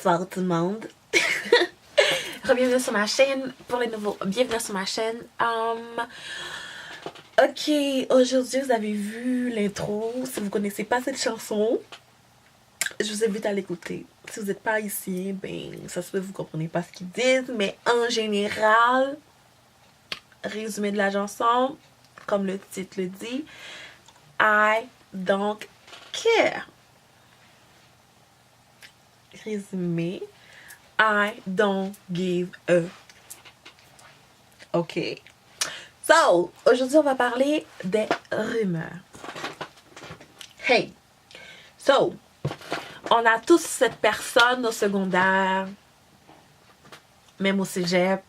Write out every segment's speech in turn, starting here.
Bonsoir tout le monde. Bienvenue sur ma chaîne. Pour les nouveaux, bienvenue sur ma chaîne. Ok, aujourd'hui vous avez vu l'intro. Si vous connaissez pas cette chanson, je vous invite à l'écouter. Si vous n'êtes pas ici, ben ça se peut que vous comprenez pas ce qu'ils disent, mais en général, résumé de la chanson, comme le titre le dit, I don't care. Résumé, I don't give a. Ok. So, aujourd'hui, on va parler des rumeurs. Hey! So, on a tous cette personne au secondaire, même au cégep,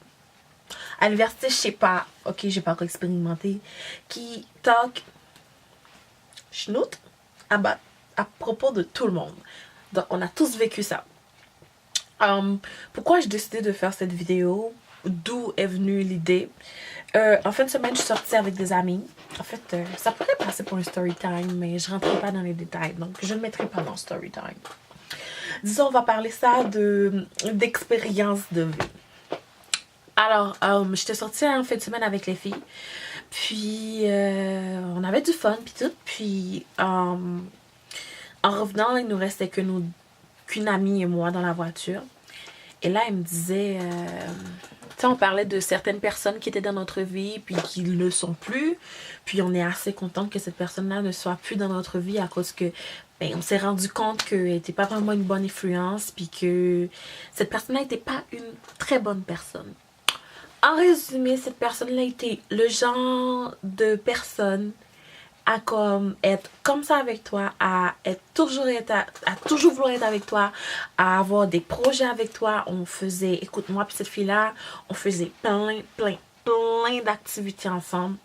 à l'université, je sais pas, ok, j'ai pas encore expérimenté, qui talk schnout à propos de tout le monde. Donc, on a tous vécu ça. Pourquoi j'ai décidé de faire cette vidéo? D'où est venue l'idée? En fin de semaine, je suis sortie avec des amis. En fait, ça pourrait passer pour un story time, mais je rentrerai pas dans les détails. Donc, je ne le mettrai pas dans story time. Disons, on va parler ça d'expérience de vie. Alors, j'étais sortie en fin de semaine avec les filles. Puis, on avait du fun, puis tout. Puis, en revenant, il nous restait qu'une amie et moi dans la voiture. Et là, elle me disait... tu sais, on parlait de certaines personnes qui étaient dans notre vie, puis qui ne le sont plus. Puis on est assez contente que cette personne-là ne soit plus dans notre vie à cause que... Ben, on s'est rendu compte qu'elle n'était pas vraiment une bonne influence, puis que cette personne-là n'était pas une très bonne personne. En résumé, cette personne-là était le genre de personne à comme être comme ça avec toi, à toujours vouloir être avec toi, à avoir des projets avec toi. On faisait, écoute, moi puis cette fille-là, on faisait plein d'activités ensemble.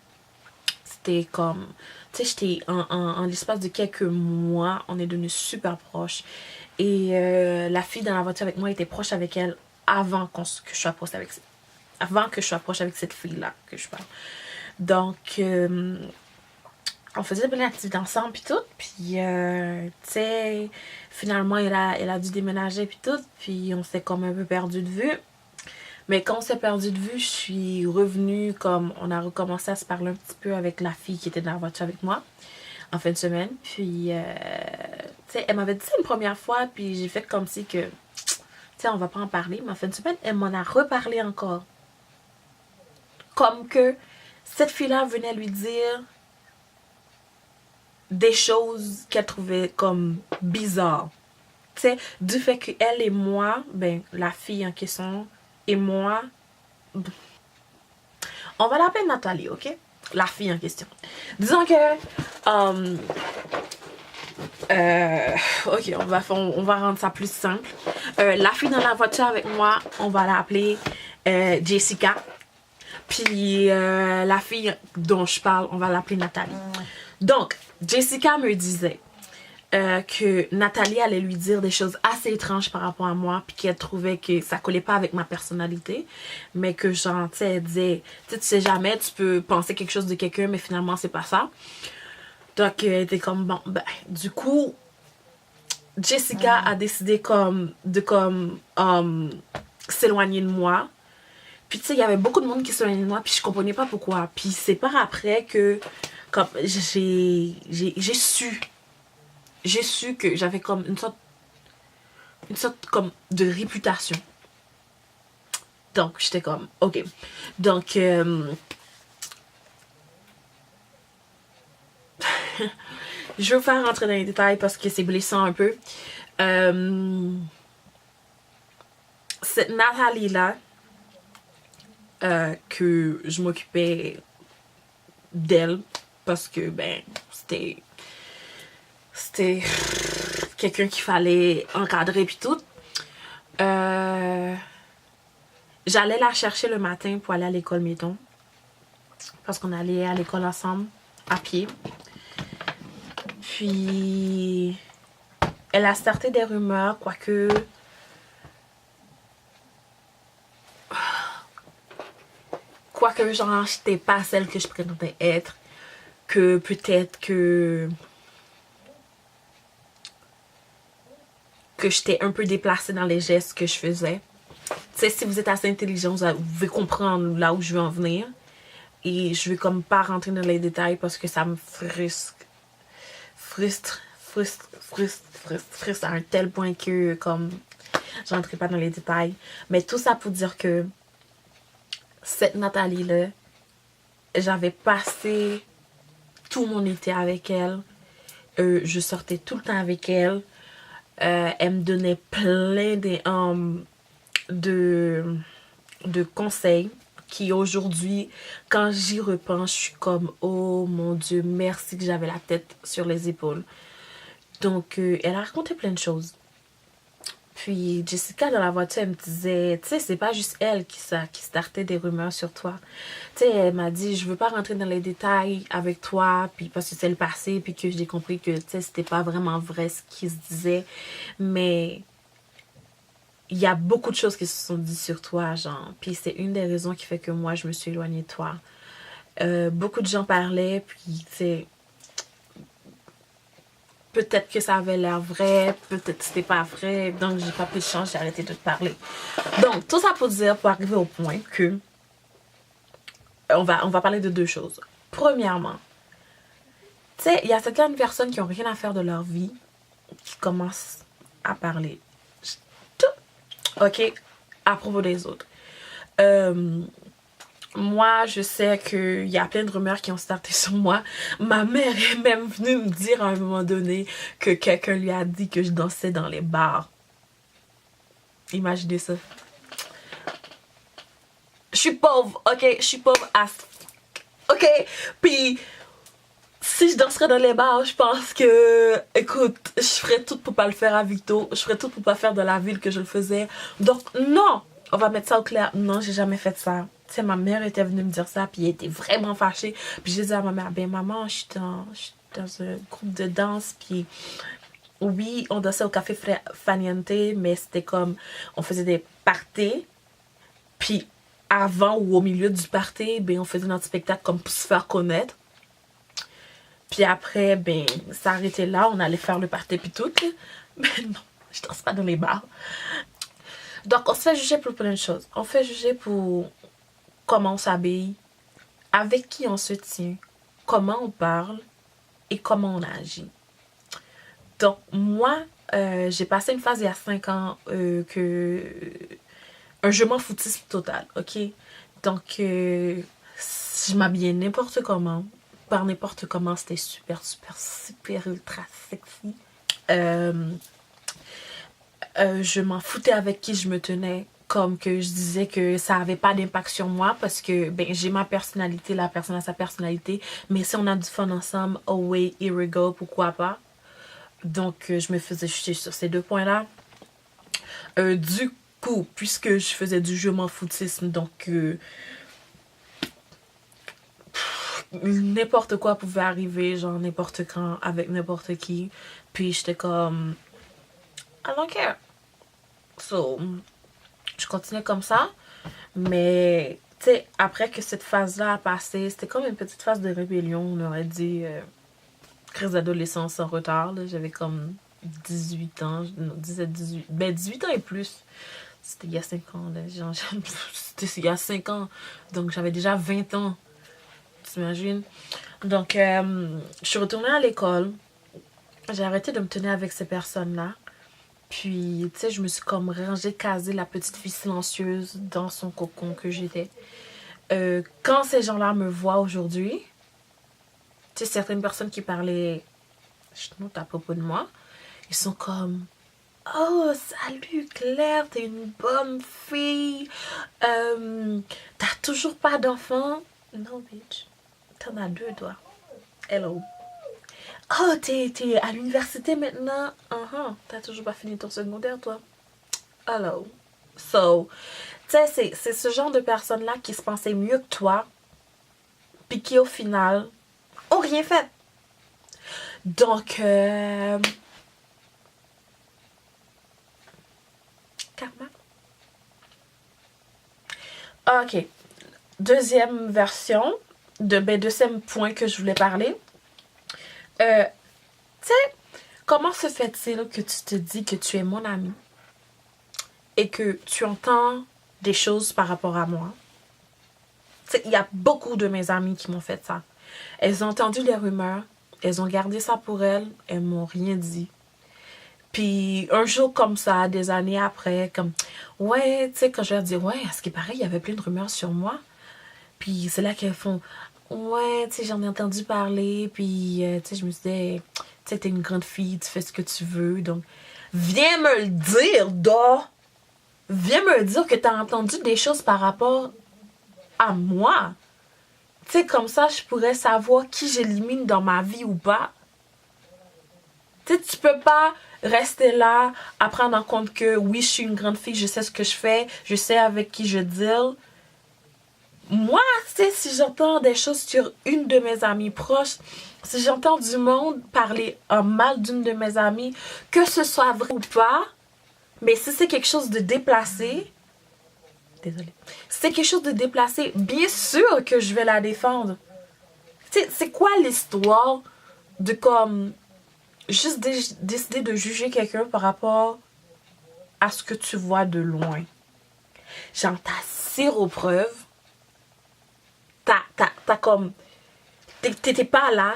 C'était comme, tu sais, j'étais en l'espace de quelques mois, on est devenus super proches. Et la fille dans la voiture avec moi était proche avec elle avant que je sois proche avec cette fille-là que je parle. Donc, on faisait plein d'activités ensemble puis tout, puis tu sais, finalement elle a dû déménager puis tout, puis on s'est comme un peu perdu de vue. Mais quand on s'est perdu de vue, je suis revenue, comme on a recommencé à se parler un petit peu avec la fille qui était dans la voiture avec moi en fin de semaine. Puis tu sais, elle m'avait dit ça une première fois, puis j'ai fait comme si que, tu sais, on va pas en parler, mais en fin de semaine, elle m'en a reparlé encore. Comme que cette fille-là venait lui dire des choses qu'elle trouvait comme bizarres. Tu sais, du fait qu'elle et moi, ben, la fille en question et moi, on va l'appeler Nathalie, ok? La fille en question. Disons que, ok, on va rendre ça plus simple. La fille dans la voiture avec moi, on va l'appeler Jessica. Puis la fille dont je parle, on va l'appeler Nathalie. Donc, Jessica me disait que Nathalie allait lui dire des choses assez étranges par rapport à moi, puis qu'elle trouvait que ça collait pas avec ma personnalité, mais que genre, tu sais, elle disait, tu sais jamais, tu peux penser quelque chose de quelqu'un, mais finalement c'est pas ça. Donc, elle était comme, bon, ben, du coup, Jessica a décidé de s'éloigner de moi. Puis tu sais, il y avait beaucoup de monde qui s'éloignait de moi, puis je comprenais pas pourquoi. Puis c'est par après que, comme, j'ai su que j'avais comme une sorte comme de réputation. Donc, j'étais comme, ok. Donc, je veux faire rentrer dans les détails parce que c'est blessant un peu. Cette Nathalie-là, que je m'occupais d'elle parce que, ben, c'était quelqu'un qu'il fallait encadrer puis tout. J'allais la chercher le matin pour aller à l'école, mettons. Parce qu'on allait à l'école ensemble, à pied. Puis, elle a starté des rumeurs, quoique... Quoique, genre, j'étais pas celle que je prétendais être. Que peut-être que que j'étais un peu déplacée dans les gestes que je faisais. Tu sais, si vous êtes assez intelligent, vous pouvez comprendre là où je veux en venir. Et je vais comme pas rentrer dans les détails parce que ça me frustre à un tel point que comme je rentrerai pas dans les détails. Mais tout ça pour dire que cette Nathalie-là, j'avais passé tout mon été avec elle. Je sortais tout le temps avec elle. Elle me donnait plein de conseils qui aujourd'hui, quand j'y repense, je suis comme oh mon Dieu, merci que j'avais la tête sur les épaules. Donc, elle a raconté plein de choses. Puis Jessica dans la voiture, elle me disait, tu sais, c'est pas juste elle qui startait des rumeurs sur toi. Tu sais, elle m'a dit, je veux pas rentrer dans les détails avec toi, puis parce que c'est le passé, puis que j'ai compris que, tu sais, c'était pas vraiment vrai ce qui se disait. Mais il y a beaucoup de choses qui se sont dites sur toi, genre. Puis c'est une des raisons qui fait que moi, je me suis éloignée de toi. Beaucoup de gens parlaient, puis, tu sais, peut-être que ça avait l'air vrai, peut-être que c'était pas vrai, donc j'ai pas pris de chance, j'ai arrêté de te parler. Donc, tout ça pour dire, pour arriver au point que on va parler de deux choses. Premièrement, tu sais, il y a certaines personnes qui ont rien à faire de leur vie qui commencent à parler. Ok, à propos des autres. Moi, je sais qu'il y a plein de rumeurs qui ont starté sur moi. Ma mère est même venue me dire à un moment donné que quelqu'un lui a dit que je dansais dans les bars. Imaginez ça. Je suis pauvre, ok? Je suis pauvre as... Ok? Puis, si je danserais dans les bars, je pense que... Écoute, je ferais tout pour pas le faire à Victo. Je ferais tout pour pas faire de la ville que je le faisais. Donc, non! On va mettre ça au clair. Non, j'ai jamais fait ça. Tu sais, ma mère était venue me dire ça, puis elle était vraiment fâchée. Puis j'ai dit à ma mère, ben maman, je suis dans un groupe de danse, puis oui, on dansait au café Faniente, mais c'était comme, on faisait des parties, puis avant ou au milieu du party, ben on faisait notre spectacle comme pour se faire connaître. Puis après, ben, ça arrêtait là, on allait faire le party puis tout. Mais non, je danse pas dans les bars. Donc, on se fait juger pour plein de choses. On fait juger pour comment on s'habille, avec qui on se tient, comment on parle et comment on agit. Donc, moi, j'ai passé une phase il y a 5 ans un je m'en foutisme total, ok? Donc, je m'habillais n'importe comment. Par n'importe comment, c'était super ultra sexy. Je m'en foutais avec qui je me tenais, comme que je disais que ça avait pas d'impact sur moi parce que ben j'ai ma personnalité, la personne a sa personnalité, mais si on a du fun ensemble, oh ouais, here we go, pourquoi pas. Donc je me faisais juger sur ces deux points-là. Du coup, puisque je faisais du je m'en foutisme, donc n'importe quoi pouvait arriver, genre n'importe quand, avec n'importe qui. Puis j'étais comme I don't care. So, je continuais comme ça. Mais, tu sais, après que cette phase-là a passé, c'était comme une petite phase de rébellion, on aurait dit, crise d'adolescence en retard. J'avais comme 18 ans, non, 17, 18, ben 18 ans et plus. C'était il y a 5 ans, là, genre, c'était il y a 5 ans. Donc, j'avais déjà 20 ans. T'imagines? Donc, je suis retournée à l'école. J'ai arrêté de me tenir avec ces personnes-là. Puis, tu sais, je me suis comme rangée, casée la petite fille silencieuse dans son cocon que j'étais. Quand ces gens-là me voient aujourd'hui, tu sais, certaines personnes qui parlaient à propos de moi, ils sont comme oh, salut Claire, t'es une bonne fille. T'as toujours pas d'enfant? Non, bitch. T'en as 2, toi. Hello. Oh, t'es à l'université maintenant? T'as toujours pas fini ton secondaire, toi? Hello. So, tu sais, c'est ce genre de personnes-là qui se pensaient mieux que toi, puis qui, au final, ont rien fait. Donc, karma. Ok. Deuxième version, deuxième point que je voulais parler. Tu sais, Comment se fait-il que tu te dis que tu es mon ami et que tu entends des choses par rapport à moi? Il y a beaucoup de mes amies qui m'ont fait ça. Elles ont entendu les rumeurs, elles ont gardé ça pour elles m'ont rien dit. Puis un jour comme ça, des années après, comme, ouais, tu sais, quand je leur dis, ouais, à ce qui paraît, il y avait plein de rumeurs sur moi. Puis c'est là qu'elles font, ouais, tu sais, j'en ai entendu parler. Puis, tu sais, je me disais, tu sais, t'es une grande fille, tu fais ce que tu veux. Donc, viens me le dire, da! Viens me dire que t'as entendu des choses par rapport à moi. Tu sais, comme ça, je pourrais savoir qui j'élimine dans ma vie ou pas. Tu sais, tu peux pas rester là à prendre en compte que oui, je suis une grande fille, je sais ce que je fais, je sais avec qui je deal. Moi, tu sais, si j'entends des choses sur une de mes amies proches, si j'entends du monde parler en mal d'une de mes amies, que ce soit vrai ou pas, mais si c'est quelque chose de déplacé, désolée, si c'est quelque chose de déplacé, bien sûr que je vais la défendre. Tu sais, c'est quoi l'histoire de comme juste décider de juger quelqu'un par rapport à ce que tu vois de loin? Genre, t'as zéro preuve. T'as comme... T'étais pas là.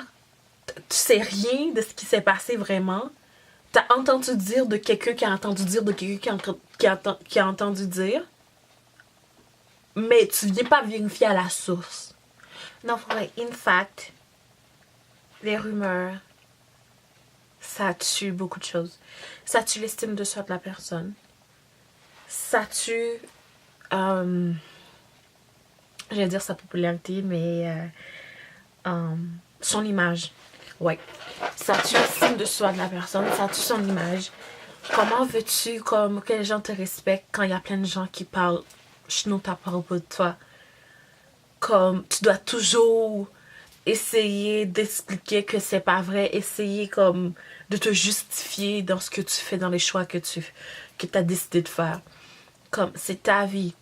Tu sais rien de ce qui s'est passé vraiment. T'as entendu dire de quelqu'un qui a entendu dire de quelqu'un qui a entendu dire. Mais tu viens pas vérifier à la source. Non, vrai, in fact, les rumeurs, ça tue beaucoup de choses. Ça tue l'estime de soi de la personne. Ça tue... j'allais dire sa popularité, mais son image. Ouais. Ça tue l'estime de soi de la personne, ça tue son image. Comment veux-tu que les gens te respectent quand il y a plein de gens qui parlent sinon à propos de toi? Comme tu dois toujours essayer d'expliquer que c'est pas vrai, essayer comme de te justifier dans ce que tu fais, dans les choix que tu as décidé de faire. Comme c'est ta vie.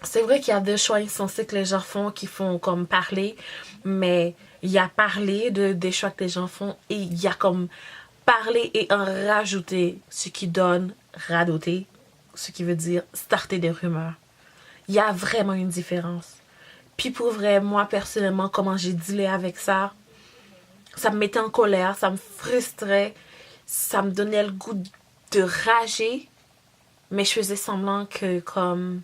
C'est vrai qu'il y a des choix insensés que les gens font qui font comme parler, mais il y a parler des choix que les gens font et il y a comme parler et en rajouter, ce qui donne radoter, ce qui veut dire starter des rumeurs. Il y a vraiment une différence. Puis pour vrai, moi personnellement, comment j'ai dealé avec ça, ça me mettait en colère, ça me frustrait, ça me donnait le goût de rager, mais je faisais semblant que comme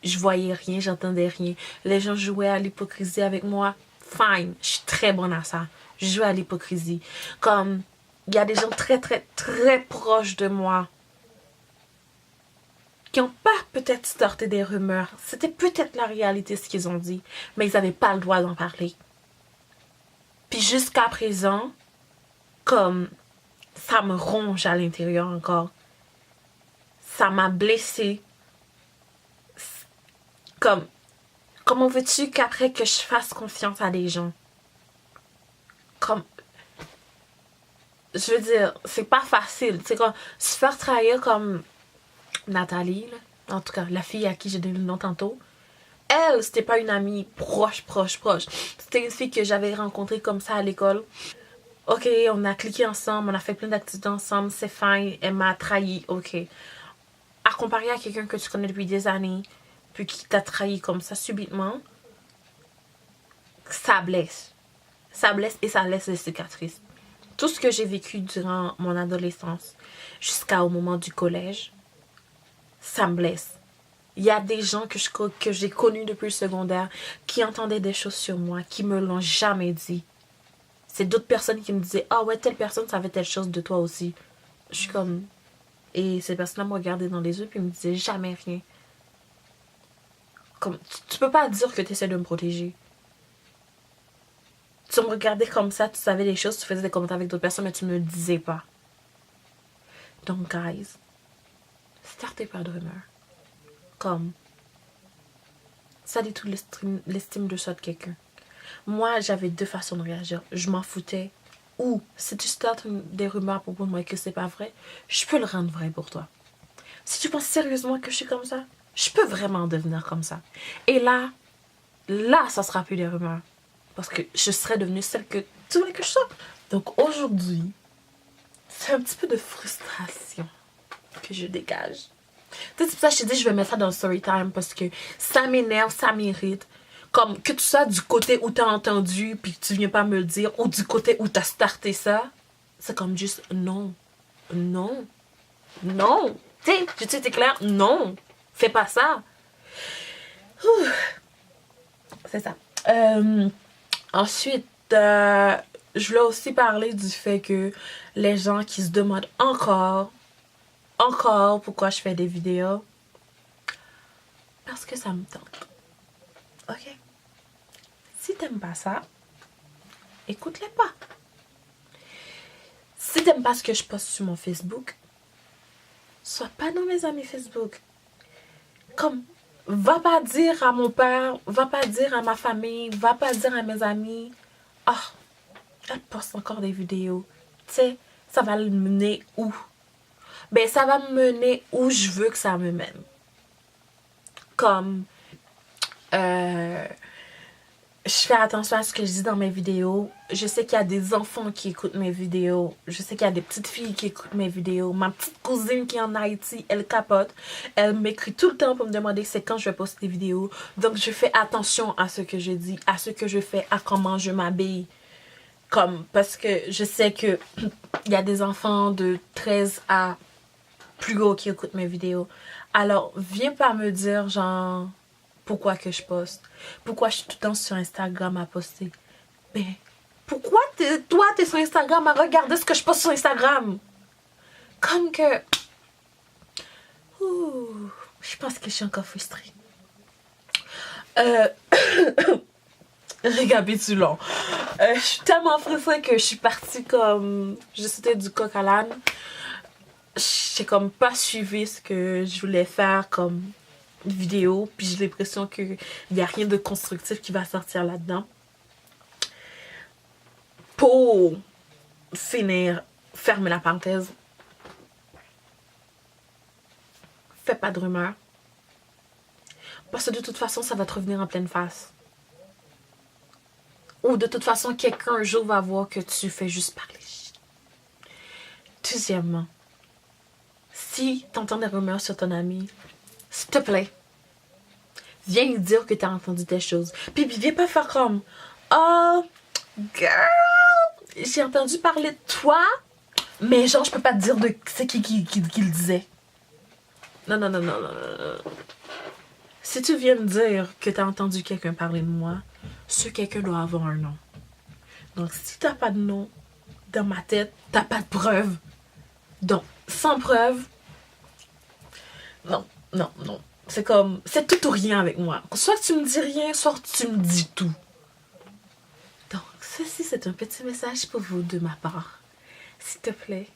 je voyais rien, j'entendais rien. Les gens jouaient à l'hypocrisie avec moi. Fine, je suis très bonne à ça. Je joue à l'hypocrisie. Comme, il y a des gens très, très, très proches de moi qui n'ont pas peut-être starté des rumeurs. C'était peut-être la réalité ce qu'ils ont dit, mais ils n'avaient pas le droit d'en parler. Puis jusqu'à présent, comme, ça me ronge à l'intérieur encore. Ça m'a blessée. Comme, comment veux-tu qu'après que je fasse confiance à des gens? Comme, je veux dire, c'est pas facile. C'est comme, se faire trahir comme Nathalie, là, en tout cas, la fille à qui j'ai donné le nom tantôt. Elle, c'était pas une amie proche. C'était une fille que j'avais rencontrée comme ça à l'école. Ok, on a cliqué ensemble, on a fait plein d'activités ensemble, c'est fine, elle m'a trahi, ok. À comparer à quelqu'un que tu connais depuis des années, puis qui t'a trahi comme ça subitement, ça blesse. Ça blesse et ça laisse des cicatrices. Tout ce que j'ai vécu durant mon adolescence, jusqu'au moment du collège, ça me blesse. Il y a des gens que j'ai connus depuis le secondaire qui entendaient des choses sur moi, qui me l'ont jamais dit. C'est d'autres personnes qui me disaient « Ah ouais, telle personne savait telle chose de toi aussi. » Je suis comme... Et ces personnes-là me regardaient dans les yeux puis me disaient jamais rien. Comme, tu peux pas dire que tu essaies de me protéger. Tu me regardais comme ça, tu savais des choses, tu faisais des commentaires avec d'autres personnes, mais tu ne le disais pas. Donc, guys, startez pas de rumeurs. Comme, ça dit tout l'estime de soi de quelqu'un. Moi, j'avais deux façons de réagir. Je m'en foutais. Ou, si tu startes des rumeurs à propos de moi et que c'est pas vrai, je peux le rendre vrai pour toi. Si tu penses sérieusement que je suis comme ça, je peux vraiment devenir comme ça. Et là, ça sera plus des rumeurs. Parce que je serai devenue celle que tu voulais que je sois. Donc aujourd'hui, c'est un petit peu de frustration que je dégage. C'est pour ça que je te dis, je vais mettre ça dans le story time parce que ça m'énerve, ça m'irrite. Comme que tu sois du côté où t'as entendu puis que tu viens pas me le dire ou du côté où t'as starté ça, c'est comme juste non. Non. Non. Tu sais, t'es clair? Non. Fais pas ça. Ouh. C'est ça. Ensuite, je voulais aussi parler du fait que les gens qui se demandent encore pourquoi je fais des vidéos. Parce que ça me tente. Ok? Si t'aimes pas ça, écoute-les pas. Si t'aimes pas ce que je poste sur mon Facebook, sois pas dans mes amis Facebook. Comme, va pas dire à mon père, va pas dire à ma famille, va pas dire à mes amis, ah, elle poste encore des vidéos. Tu sais, ça va le mener où? Ben, ça va me mener où je veux que ça me mène. Comme, je fais attention à ce que je dis dans mes vidéos. Je sais qu'il y a des enfants qui écoutent mes vidéos. Je sais qu'il y a des petites filles qui écoutent mes vidéos. Ma petite cousine qui est en Haïti, elle capote. Elle m'écrit tout le temps pour me demander c'est quand je vais poster des vidéos. Donc je fais attention à ce que je dis, à ce que je fais, à comment je m'habille. Comme, parce que je sais que il y a des enfants de 13 à plus haut qui écoutent mes vidéos. Alors, viens pas me dire genre pourquoi que je poste. Pourquoi je suis tout le temps sur Instagram à poster. Ben, pourquoi toi t'es sur Instagram à regarder ce que je poste sur Instagram? Comme que... Ouh, je pense que je suis encore frustrée. Récapitulons. Je suis tellement frustrée que je suis partie comme... Je sautais du coq à l'âne. J'ai comme pas suivi ce que je voulais faire comme vidéo. Puis j'ai l'impression qu'il n'y a rien de constructif qui va sortir là-dedans. Pour finir, fermer la parenthèse. Fais pas de rumeurs. Parce que de toute façon, ça va te revenir en pleine face. Ou de toute façon, quelqu'un un jour va voir que tu fais juste parler. Deuxièmement, si tu entends des rumeurs sur ton ami, s'il te plaît, viens lui dire que tu as entendu des choses. Puis viens pas faire comme « Oh, girl, j'ai entendu parler de toi, mais genre, je peux pas te dire de c'est qui le disait. » Non, non, non, non, non, non. Si tu viens me dire que tu as entendu quelqu'un parler de moi, ce quelqu'un doit avoir un nom. Donc, si t'as pas de nom dans ma tête, t'as pas de preuve. Donc, sans preuve, non, non, non. C'est comme, c'est tout ou rien avec moi. Soit tu me dis rien, soit tu me dis tout. Donc, ceci, c'est un petit message pour vous de ma part. S'il te plaît,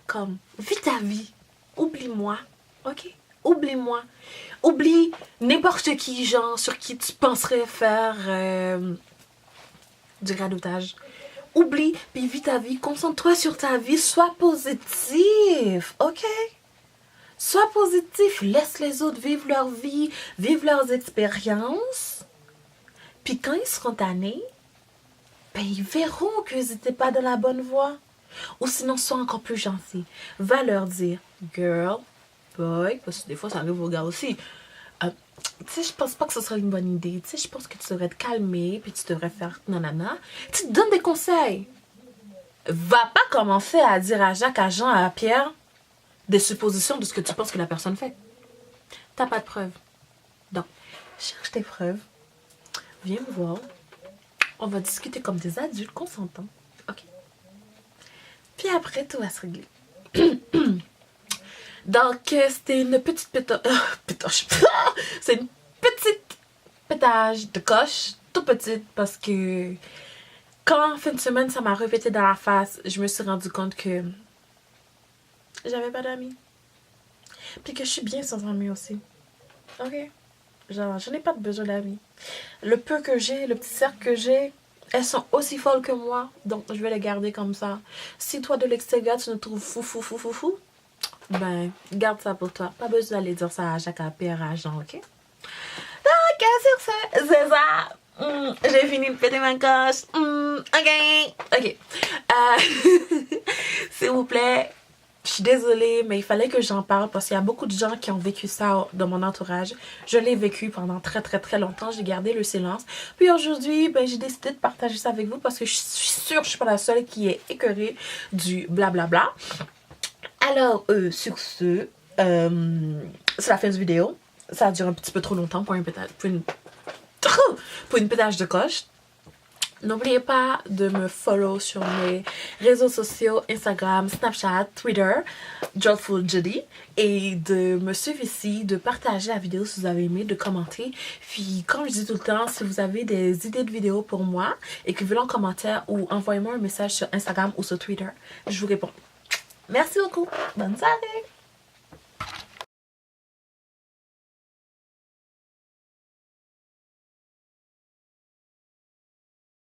comme, vis ta vie. Oublie-moi, ok? Oublie-moi. Oublie n'importe qui, genre, sur qui tu penserais faire du radotage. Oublie, puis vis ta vie. Concentre-toi sur ta vie. Sois positif, ok? Sois positif. Laisse les autres vivre leur vie, vivre leurs expériences. Puis quand ils seront tannés, ben ils verront qu'ils n'étaient pas dans la bonne voie. Ou sinon, sois encore plus gentil. Va leur dire, girl, boy, parce que des fois ça arrive aux gars aussi. Tu sais, je pense pas que ce serait une bonne idée. Tu sais, je pense que tu devrais te calmer, puis tu devrais faire nanana. Tu te donnes des conseils. Va pas commencer à dire à Jacques, à Jean, à Pierre des suppositions de ce que tu penses que la personne fait. T'as pas de preuves. Donc, cherche tes preuves. Viens me voir. On va discuter comme des adultes consentants. Ok? Puis après, tout va se régler. Donc, c'était une petite pétoche. C'est une petite pétage de coche, tout petite, parce que quand en fin de semaine, ça m'a répété dans la face, je me suis rendu compte que j'avais pas d'amis. Puis que je suis bien sans amis aussi. Ok? Genre, je n'ai pas besoin d'amis. Le peu que j'ai, le petit cercle que j'ai, elles sont aussi folles que moi, donc je vais les garder comme ça. Si toi, de l'extérieur, tu nous trouves fou, ben, garde ça pour toi. Pas besoin d'aller dire ça à Jacques, à Pierre, à Jean, ok? Donc, sur ce, c'est ça. J'ai fini de péter ma coche. Ok. S'il vous plaît, je suis désolée, mais il fallait que j'en parle parce qu'il y a beaucoup de gens qui ont vécu ça dans mon entourage. Je l'ai vécu pendant très très très longtemps. J'ai gardé le silence. Puis aujourd'hui, ben, j'ai décidé de partager ça avec vous parce que je suis sûre que je suis pas la seule qui est écœurée du blablabla. Alors, sur ce, c'est la fin de vidéo. Ça a duré un petit peu trop longtemps pour une pétage de coche. N'oubliez pas de me follow sur mes réseaux sociaux, Instagram, Snapchat, Twitter, Joyful Judy, et de me suivre ici, de partager la vidéo si vous avez aimé, de commenter. Puis, comme je dis tout le temps, si vous avez des idées de vidéos pour moi, écrivez-le en commentaire ou envoyez-moi un message sur Instagram ou sur Twitter. Je vous réponds. Merci beaucoup. Bonne soirée.